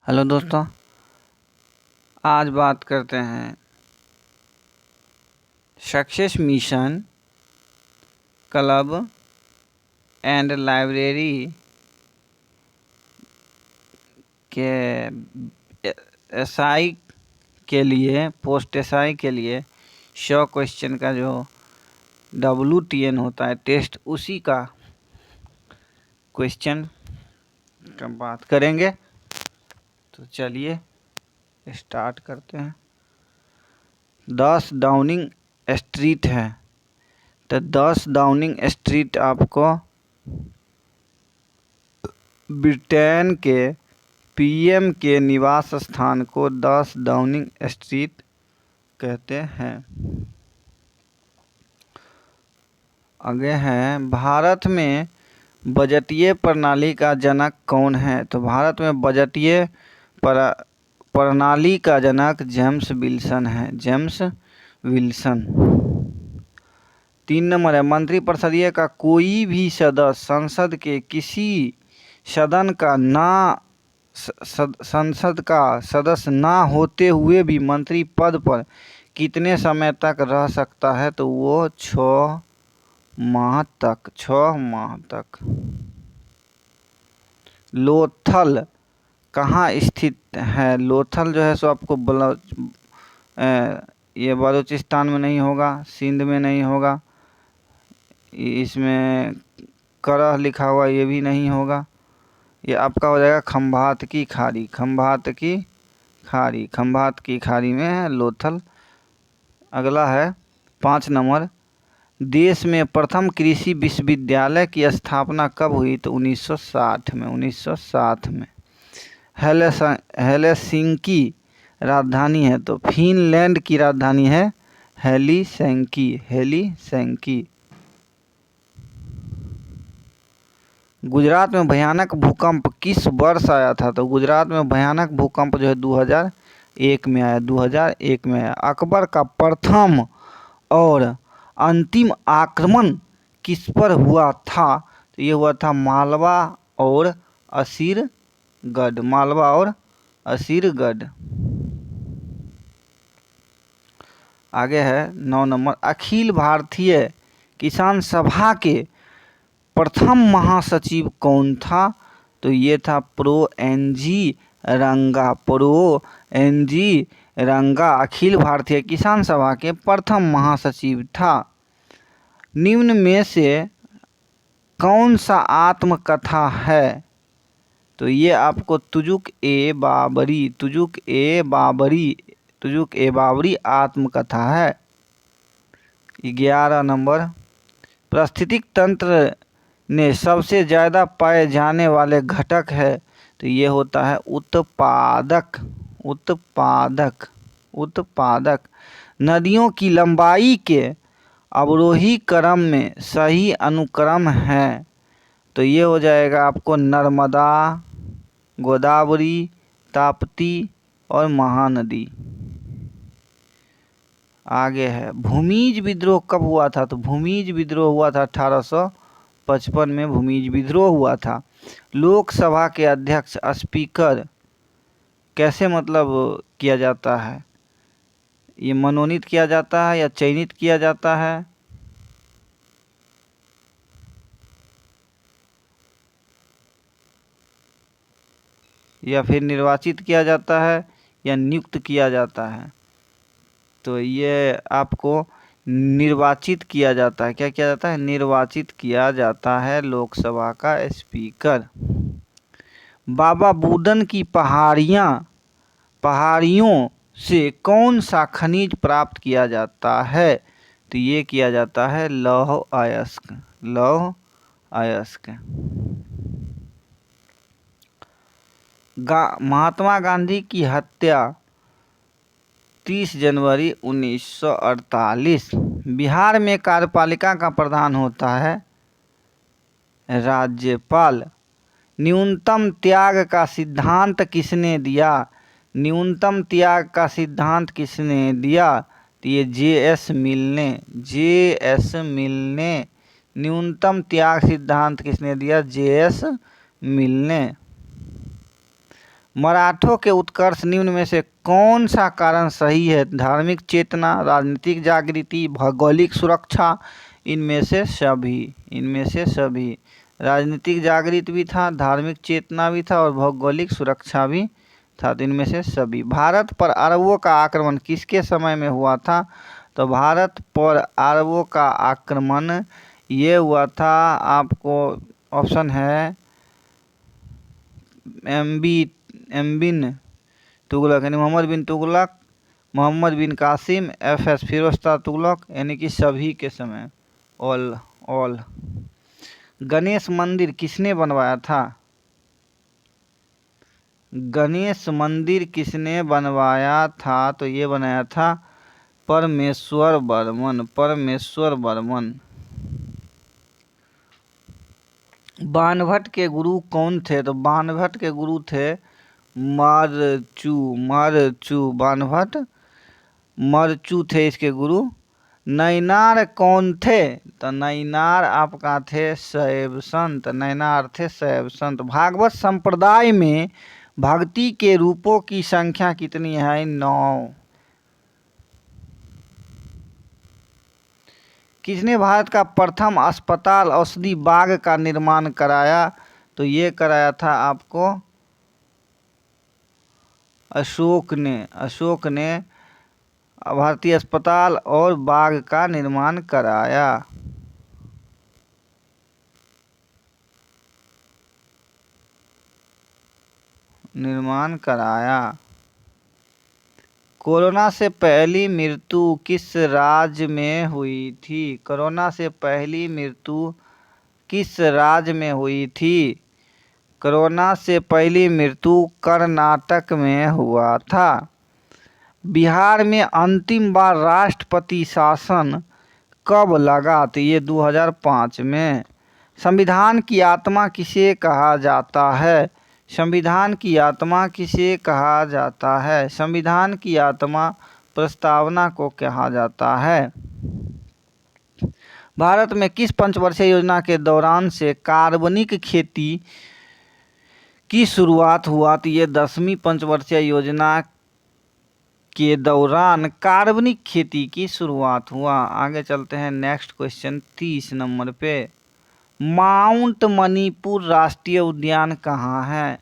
Hello दोस्तों, आज बात करते हैं success mission club and library के एसआई के लिए, पोस्ट एसआई के लिए 100 क्वेश्चन का जो WTN होता है टेस्ट, उसी का क्वेश्चन का बात करेंगे। तो चलिए स्टार्ट करते हैं। 10 डाउनिंग स्ट्रीट है, तो 10 डाउनिंग स्ट्रीट आपको ब्रिटेन के पीएम के निवास स्थान को 10 डाउनिंग स्ट्रीट कहते हैं। आगे है, भारत में बजटीय प्रणाली का जनक कौन है? तो भारत में बजटीय प्रणाली का जनक जेम्स विल्सन है, जेम्स विल्सन। 3 नंबर है, मंत्रिपरिषद का कोई भी सदस्य संसद के किसी सदन का संसद का सदस्य ना होते हुए भी मंत्री पद पर कितने समय तक रह सकता है? तो वो 6 माह तक, 6 माह तक। लोथल कहाँ स्थित है? लोथल जो है सो आपको ये बलूचिस्तान में नहीं होगा, सिंध में नहीं होगा, इसमें करह लिखा हुआ ये भी नहीं होगा। ये आपका हो जाएगा खंभात की खाड़ी, खंभात की खाड़ी, खंभात की खाड़ी में है लोथल। अगला है 5 नंबर, देश में प्रथम कृषि विश्वविद्यालय की स्थापना कब हुई? तो 1960 में, 1960 में। हेलसिंकी राजधानी है, तो फिनलैंड की राजधानी है हेलिसिंकी, हेलिसिंकी। गुजरात में भयानक भूकंप किस वर्ष आया था? तो गुजरात में भयानक भूकंप जो है 2001 में आया, 2001 में आया। अकबर का प्रथम और अंतिम आक्रमण किस पर हुआ था? तो ये हुआ था मालवा और असीरगढ़, मालवा और असीरगढ़। आगे है 9 नंबर, अखिल भारतीय किसान सभा के प्रथम महासचिव कौन था? तो ये था प्रो एनजी रंगा, प्रो एनजी रंगा अखिल भारतीय किसान सभा के प्रथम महासचिव था। निम्न में से कौन सा आत्मकथा है? तो ये आपको तुजुक ए बाबरी, तुजुक ए बाबरी, तुजुक ए बाबरी आत्मकथा है। 11 नंबर, पारिस्थितिक तंत्र ने सबसे ज़्यादा पाए जाने वाले घटक है? तो ये होता है उत्पादक, उत्पादक, उत्पादक। नदियों की लंबाई के अवरोही क्रम में सही अनुक्रम है? तो ये हो जाएगा आपको नर्मदा, गोदावरी, ताप्ती और महानदी। आगे है, भूमिज विद्रोह कब हुआ था? तो भूमिज विद्रोह हुआ था 1855 में, भूमिज विद्रोह हुआ था। लोकसभा के अध्यक्ष, स्पीकर कैसे मतलब किया जाता है? ये मनोनीत किया जाता है या चयनित किया जाता है? या फिर निर्वाचित किया जाता है या नियुक्त किया जाता है? तो ये आपको निर्वाचित किया जाता है। क्या किया जाता है? निर्वाचित किया जाता है लोकसभा का स्पीकर। बाबा बुदन की पहाड़ियों से कौन सा खनिज प्राप्त किया जाता है? तो ये किया जाता है लौह अयस्क, लौह अयस्क। महात्मा गांधी की हत्या 30 जनवरी 1948। बिहार में कार्यपालिका का प्रधान होता है राज्यपाल। न्यूनतम त्याग का सिद्धांत किसने दिया? न्यूनतम त्याग का सिद्धांत किसने दिया? तो ये JS मिल ने, JS मिल ने न्यूनतम त्याग सिद्धांत किसने दिया? JS मिल ने। मराठों के उत्कर्ष निम्न में से कौन सा कारण सही है? धार्मिक चेतना, राजनीतिक जागृति, भौगोलिक सुरक्षा, इनमें से सभी। इनमें से सभी। राजनीतिक जागृति भी था, धार्मिक चेतना भी था और भौगोलिक सुरक्षा भी था, तो इनमें से सभी। भारत पर अरबों का आक्रमण किसके समय में हुआ था? तो भारत पर अरबों का आक्रमण ये हुआ था, आपको ऑप्शन है बिन तुगलक, यानी मोहम्मद बिन तुगलक, मोहम्मद बिन कासिम, एफ.एस. फिरोजशाह तुगलक, यानी कि सभी के समय। ऑल। गणेश मंदिर किसने बनवाया था? गणेश मंदिर किसने बनवाया था? तो ये बनाया था परमेश्वर वर्मन। परमेश्वर वर्मन। बाणभट्ट के गुरु कौन थे? तो बाणभट्ट के गुरु थे मरचू। बाणभट्ट मरचू थे इसके गुरु। नैनार कौन थे? तो नैनार आपका थे शैव संत। नैनार थे शैव संत। भागवत संप्रदाय में भक्ति के रूपों की संख्या कितनी है? 9। किसने भारत का प्रथम अस्पताल औषधि बाग का निर्माण कराया? तो ये कराया था आपको अशोक ने भारतीय अस्पताल और बाग का निर्माण कराया। कोरोना से पहली मृत्यु किस राज्य में हुई थी? कोरोना से पहली मृत्यु किस राज्य में हुई थी? कोरोना से पहली मृत्यु कर्नाटक में हुआ था। बिहार में अंतिम बार राष्ट्रपति शासन कब लगा? तो ये 2005 में। संविधान की आत्मा किसे कहा जाता है? संविधान की आत्मा किसे कहा जाता है? संविधान की आत्मा प्रस्तावना को कहा जाता है। भारत में किस पंचवर्षीय योजना के दौरान से कार्बनिक खेती की शुरुआत हुआ? तो ये 10वीं पंचवर्षीय योजना के दौरान कार्बनिक खेती की शुरुआत हुआ। आगे चलते हैं नेक्स्ट क्वेश्चन 30 नंबर पे। माउंट मणिपुर राष्ट्रीय उद्यान कहाँ है?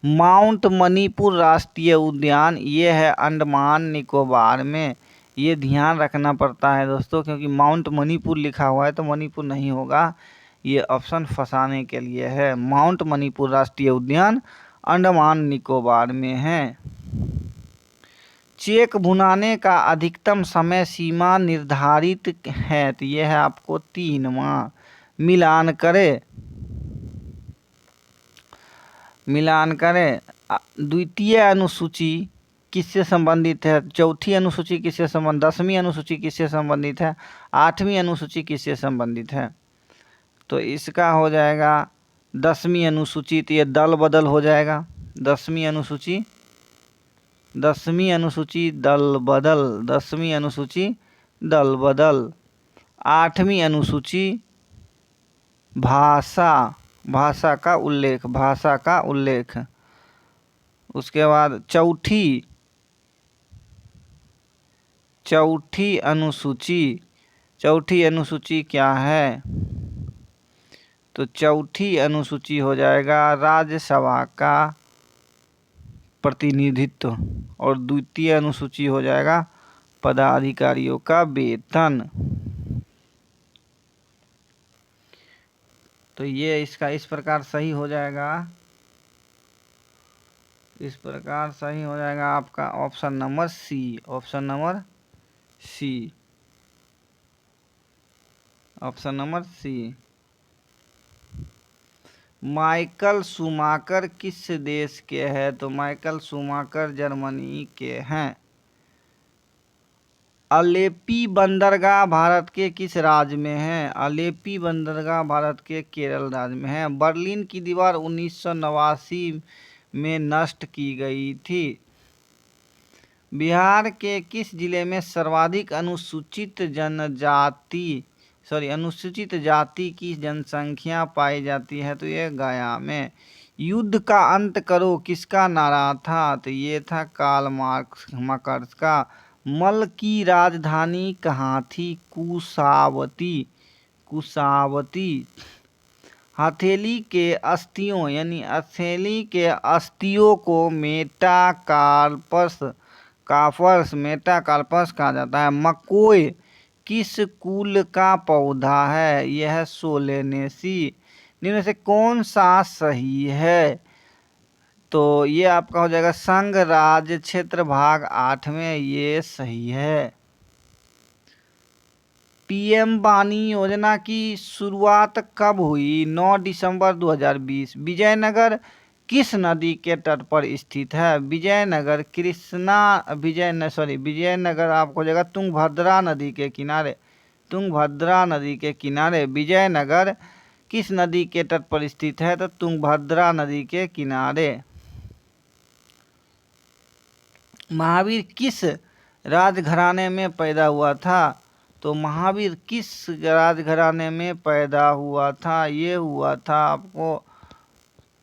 माउंट मणिपुर राष्ट्रीय उद्यान ये है अंडमान निकोबार में। ये ध्यान रखना पड़ता है दोस्तों, क्योंकि माउंट मणिपुर लिखा हुआ है तो मणिपुर नहीं होगा, ये ऑप्शन फंसाने के लिए है। माउंट मणिपुर राष्ट्रीय उद्यान अंडमान निकोबार में है। चेक भुनाने का अधिकतम समय सीमा निर्धारित है, तो यह है आपको 3 माह। मिलान करें द्वितीय अनुसूची किससे संबंधित है? चौथी अनुसूची किससे संबंधित? 10वीं अनुसूची किससे संबंधित है? 8वीं अनुसूची किससे संबंधित है? तो इसका हो जाएगा 10वीं अनुसूची, तो ये दल बदल हो जाएगा। 10वीं अनुसूची दल बदल। 8वीं अनुसूची भाषा का उल्लेख। उसके बाद चौथी अनुसूची क्या है? तो चौथी अनुसूची हो जाएगा राज्यसभा का प्रतिनिधित्व, और द्वितीय अनुसूची हो जाएगा पदाधिकारियों का वेतन। तो ये इसका इस प्रकार सही हो जाएगा। आपका option number C. Michael Schumacher किस देश के हैं? तो माइकल शूमाकर जर्मनी के हैं। अलेप्पी बंदरगाह भारत के किस राज्य में है? अलेप्पी बंदरगाह भारत के केरल राज्य में है। बर्लिन की दीवार 1989 में नष्ट की गई थी। बिहार के किस जिले में सर्वाधिक अनुसूचित जाति की जनसंख्या पाई जाती है? तो ये गया में। युद्ध का अंत करो किसका नारा था? तो ये था कार्ल मार्क्स का। मल की राजधानी कहाँ थी? कुशावती। हथेली के अस्थियों यानी हथेली के अस्थियों को मेटाकार्पस कहा जाता है। मकोय किस कुल का पौधा है? यह सोलेनेसी। इनमें से कौन सा सही है? तो ये आपका हो जाएगा संघ राज्य क्षेत्र भाग 8 में ये सही है। पीएम वाणी योजना की शुरुआत कब हुई? 9 दिसंबर 2020। विजयनगर किस नदी के तट पर स्थित है? विजयनगर विजयनगर आपको जगह तुंगभद्रा नदी के किनारे। विजयनगर किस नदी के तट पर स्थित है? तो तुंगभद्रा नदी के किनारे। महावीर किस राजघराने में पैदा हुआ था? तो महावीर किस राजघराने में पैदा हुआ था? ये हुआ था आपको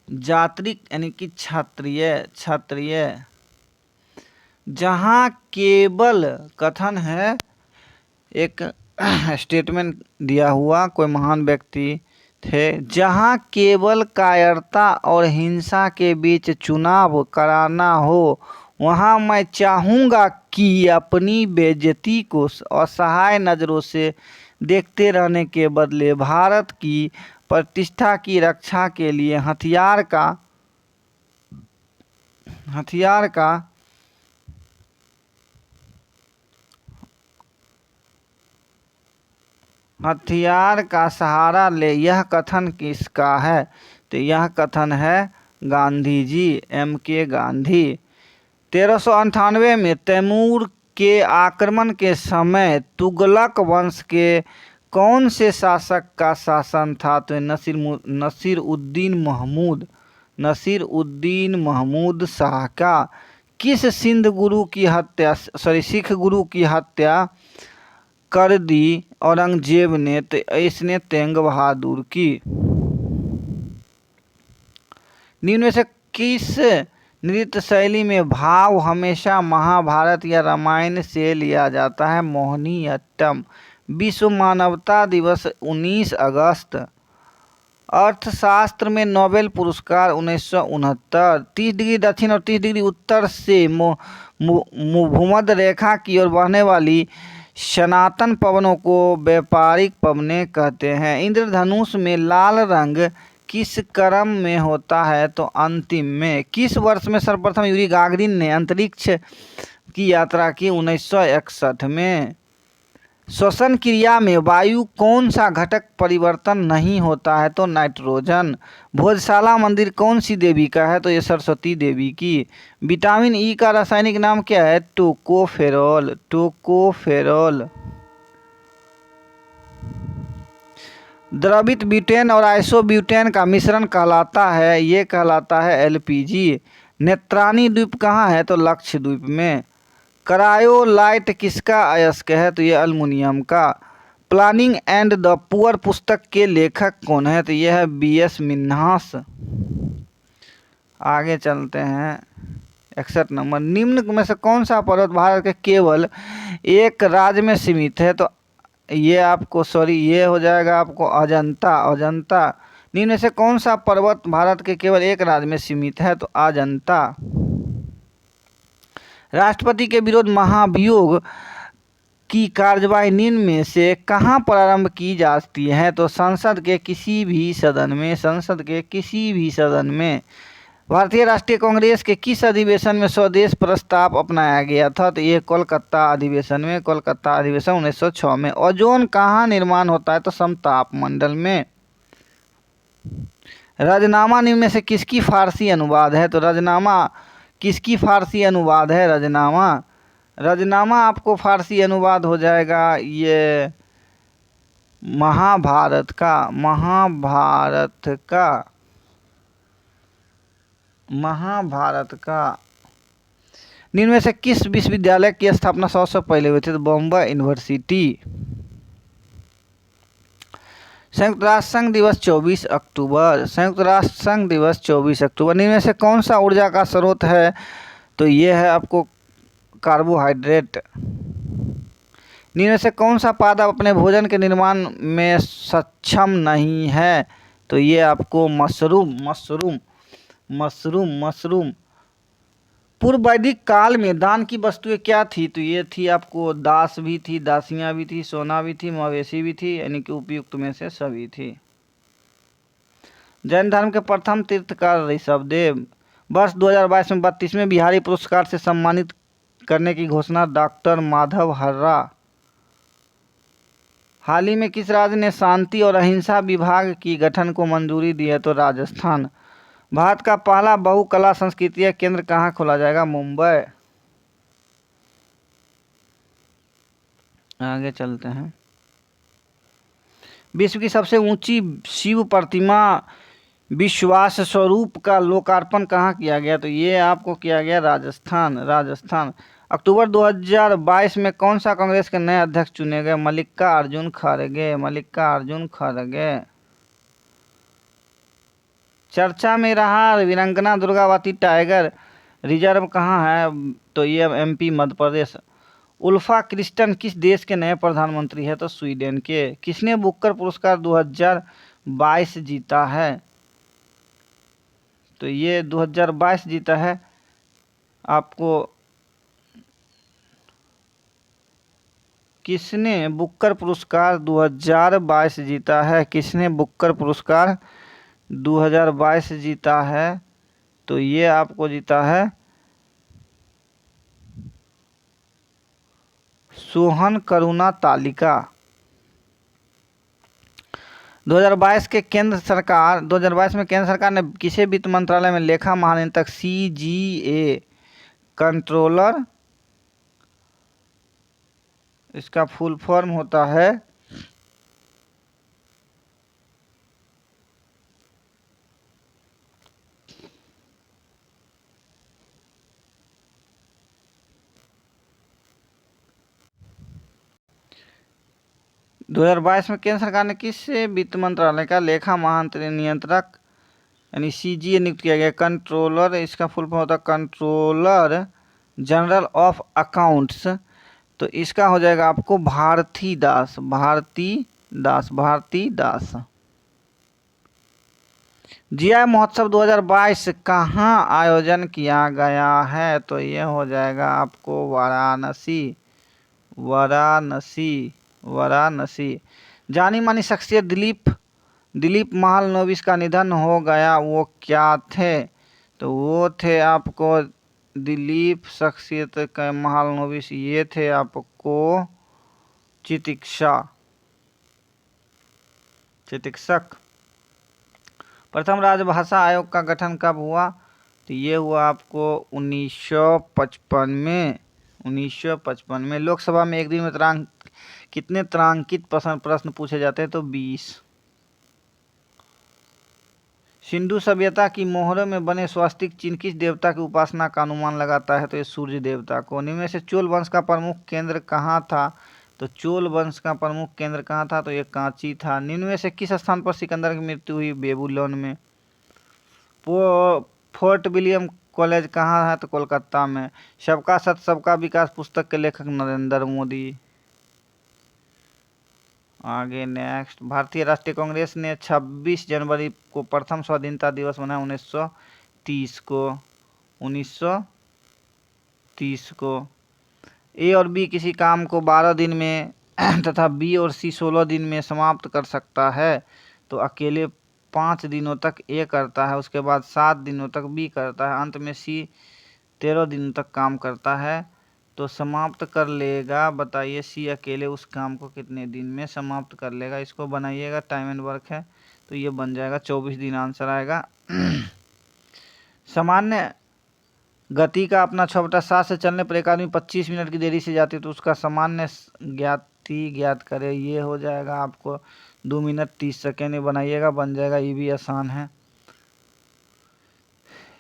जात्रिक यानी कि क्षत्रिय। जहाँ केवल कथन है, एक स्टेटमेंट दिया हुआ कोई महान व्यक्ति थे, जहाँ केवल कायरता और हिंसा के बीच चुनाव कराना हो, वहाँ मैं चाहूँगा कि अपनी बेइज्जती को असहाय नज़रों से देखते रहने के बदले भारत की प्रतिष्ठा की रक्षा के लिए हथियार का सहारा ले। यह कथन किसका है? तो यह कथन है गांधी जी, M.K. गांधी। 1398 में तैमूर के आक्रमण के समय तुगलक वंश के कौन से शासक का शासन था? तो नसीर उद्दीन शाह का। किस सिख गुरु की हत्या कर दी औरंगजेब ने? तो इसने तेंग बहादुर की। निम्न में से किस नृत्य शैली में भाव हमेशा महाभारत या रामायण से लिया जाता है? मोहिनीअट्टम। विश्व मानवता दिवस 19 अगस्त। अर्थशास्त्र में नोबेल पुरस्कार 1969। 30 डिग्री दक्षिण और 30 डिग्री उत्तर से भूमध्य रेखा की ओर बहने वाली सनातन पवनों को व्यापारिक पवनें कहते हैं। इंद्रधनुष में लाल रंग किस क्रम में होता है? तो अंतिम में। किस वर्ष में सर्वप्रथम यूरी गागरिन ने अंतरिक्ष की यात्रा की? 1961 में। श्वसन क्रिया में वायु कौन सा घटक परिवर्तन नहीं होता है? तो नाइट्रोजन। भोजशाला मंदिर कौन सी देवी का है? तो ये सरस्वती देवी की। विटामिन ई का रासायनिक नाम क्या है? टोकोफेरोल। द्रवित ब्यूटेन और आइसोब्यूटेन का मिश्रण कहलाता है? ये कहलाता है LPG। नेत्रानी द्वीप कहाँ है? तो लक्षद्वीप में। क्रायोलाइट किसका अयस्क है? तो ये अल्मुनियम का। प्लानिंग एंड द पुअर पुस्तक के लेखक कौन है? तो यह है BS मिन्हास। आगे चलते हैं 61 नंबर। निम्न में से कौन सा पर्वत भारत के केवल एक राज्य में सीमित है? तो ये हो जाएगा आपको अजंता। निम्न में से कौन सा पर्वत भारत के केवल एक राज्य में सीमित है? तो अजंता। राष्ट्रपति के विरुद्ध महाभियोग की कार्यवाही निम्न में से कहाँ प्रारंभ की जाती है? तो संसद के किसी भी सदन में। भारतीय राष्ट्रीय कांग्रेस के किस अधिवेशन में स्वदेश प्रस्ताव अपनाया गया था? तो ये कोलकाता अधिवेशन 1906 में। ओजोन कहाँ निर्माण होता है? तो समताप मंडल में। रजनामा निम्न में से किसकी फारसी अनुवाद है? तो रजनामा किसकी फारसी अनुवाद है? रजनामा आपको फारसी अनुवाद हो जाएगा ये महाभारत का। निम्न में से किस विश्वविद्यालय की स्थापना 100 से पहले हुई थी? तो बॉम्बे यूनिवर्सिटी। संयुक्त राष्ट्र संघ दिवस 24 अक्टूबर। संयुक्त राष्ट्र संघ दिवस 24 अक्टूबर। इनमें से कौन सा ऊर्जा का स्रोत है? तो ये है आपको कार्बोहाइड्रेट। इनमें से कौन सा पादप अपने भोजन के निर्माण में सक्षम नहीं है? तो ये आपको मशरूम मशरूम मशरूम मशरूम। पूर्व वैदिक काल में दान की वस्तुएं क्या थी? तो ये थी आपको दास भी थी, दासियां भी थी, सोना भी थी, मवेशी भी थी, यानी कि उपयुक्त में से सभी थी। जैन धर्म के प्रथम तीर्थकार ऋषभदेव। वर्ष 2022 में 32वें बिहारी पुरस्कार से सम्मानित करने की घोषणा डॉक्टर माधव हर्रा। हाल ही में किस राज्य ने शांति और अहिंसा विभाग की गठन को मंजूरी दी है? तो राजस्थान। भारत का पहला बहुकला संस्कृतीय केंद्र कहाँ खोला जाएगा? मुंबई। आगे चलते हैं। विश्व की सबसे ऊंची शिव प्रतिमा विश्वास स्वरूप का लोकार्पण कहाँ किया गया? तो ये आपको किया गया राजस्थान राजस्थान। अक्टूबर 2022 में कौन सा कांग्रेस के नए अध्यक्ष चुने गए? मल्लिकार्जुन खड़गे मल्लिकार्जुन खड़गे। चर्चा में रहा वीरांगना दुर्गावती टाइगर रिजर्व कहाँ है? तो ये एमपी मध्य प्रदेश। उल्फा क्रिस्टन किस देश के नए प्रधानमंत्री है? तो स्वीडन के। किसने बुकर पुरस्कार 2022 जीता है? तो ये 2022 जीता है आपको। किसने बुकर पुरस्कार 2022 जीता है? किसने बुकर पुरस्कार 2022 जीता है? तो ये आपको जीता है सोहन करुणा तालिका। 2022 में केंद्र सरकार ने किसे वित्त मंत्रालय में लेखा महानियंत्रक CGA कंट्रोलर, इसका फुल फॉर्म होता है दो 2022 में केंद्र सरकार ने किस वित्त मंत्रालय का लेखा महानियंत्रक यानी CGA नियुक्त किया गया? कंट्रोलर, इसका फुल फॉर्म होता है कंट्रोलर जनरल ऑफ अकाउंट्स। तो इसका हो जाएगा आपको भारती दास भारती दास भारती दास। जीआई महोत्सव 2022 कहाँ आयोजन किया गया है? तो ये हो जाएगा आपको वाराणसी वाराणसी वाराणसी। जानी मानी शख्सियत दिलीप महालनोबिस का निधन हो गया, वो क्या थे? तो वो थे आपको दिलीप शख्सियत का महालनोबिस, ये थे आपको चिकित्सक। प्रथम राजभाषा आयोग का गठन कब हुआ? तो ये हुआ आपको 1955 में 1955 में। लोकसभा में एक दिन में कितने तारांकित प्रश्न पूछे जाते हैं? तो 20। सिंधु सभ्यता की मोहरों में बने स्वास्तिक चिन्ह किस देवता की उपासना का अनुमान लगाता है? तो ये सूर्य देवता को। इनमें से चोल वंश का प्रमुख केंद्र कहाँ था? तो चोल वंश का प्रमुख केंद्र कहाँ था? तो ये कांची था। इनमें से किस स्थान पर सिकंदर की मृत्यु हुई? बेबीलोन में। फोर्ट विलियम कॉलेज कहाँ है? तो कोलकाता में। सबका साथ सबका विकास पुस्तक के लेखक नरेंद्र मोदी। आगे नेक्स्ट। भारतीय राष्ट्रीय कांग्रेस ने 26 जनवरी को प्रथम स्वाधीनता दिवस मनाया 1930 को। ए और बी किसी काम को 12 दिन में तथा बी और सी 16 दिन में समाप्त कर सकता है। तो अकेले 5 दिनों तक ए करता है, उसके बाद 7 दिनों तक बी करता है, अंत में सी 13 दिनों तक काम करता है तो समाप्त कर लेगा। बताइए सी अकेले उस काम को कितने दिन में समाप्त कर लेगा? इसको बनाइएगा, टाइम एंड वर्क है तो ये बन जाएगा 24 दिन आंसर आएगा। सामान्य गति का अपना 6/7 से चलने पर एक आदमी 25 मिनट की देरी से जाती है तो उसका सामान्य ज्ञात करे। ये हो जाएगा आपको 2 मिनट 30 सेकेंड में बनाइएगा, बन जाएगा। ये भी आसान है,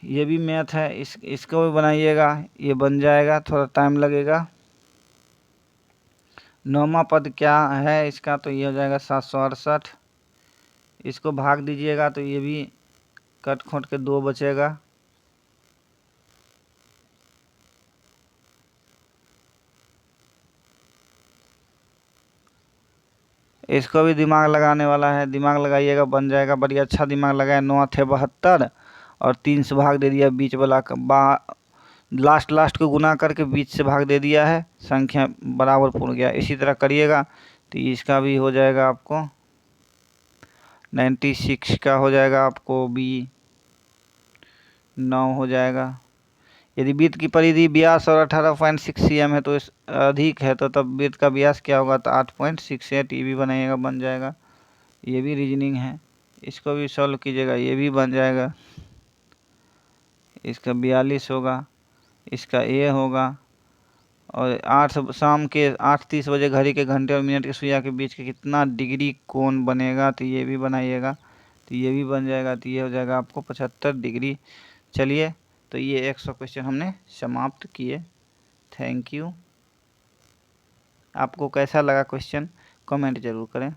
ये भी मैथ है, इसको भी बनाइएगा, ये बन जाएगा, थोड़ा टाइम लगेगा। 9वां पद क्या है इसका? तो ये हो जाएगा 768। इसको भाग दीजिएगा तो ये भी कट खोट के 2 बचेगा। इसको भी दिमाग लगाने वाला है, दिमाग लगाइएगा, बन जाएगा। बढ़िया अच्छा दिमाग लगाया। 9 थे 72 और 3 से भाग दे दिया बीच वाला लास्ट को गुना करके बीच से भाग दे दिया है, संख्या बराबर पूर्ण गया। इसी तरह करिएगा तो इसका भी हो जाएगा आपको 96 का हो जाएगा आपको भी 9 हो जाएगा। यदि वृत्त की परिधि व्यास और 18.6 cm है तो इस अधिक है, तो तब वृत्त का व्यास क्या होगा, तो 8.68 ये भी बनाइएगा, बन जाएगा। ये भी रीजनिंग है, इसको भी सॉल्व कीजिएगा, ये भी बन जाएगा। इसका 42 होगा, इसका ए होगा। और 8 शाम के 8:30 बजे घड़ी के घंटे और मिनट की सुइया के बीच के कितना डिग्री कोण बनेगा, तो ये भी बनाइएगा, तो ये भी बन जाएगा। तो ये हो जाएगा आपको 75 डिग्री। चलिए, तो ये 100 क्वेश्चन हमने समाप्त किए। Thank you. आपको कैसा लगा क्वेश्चन, कमेंट जरूर करें।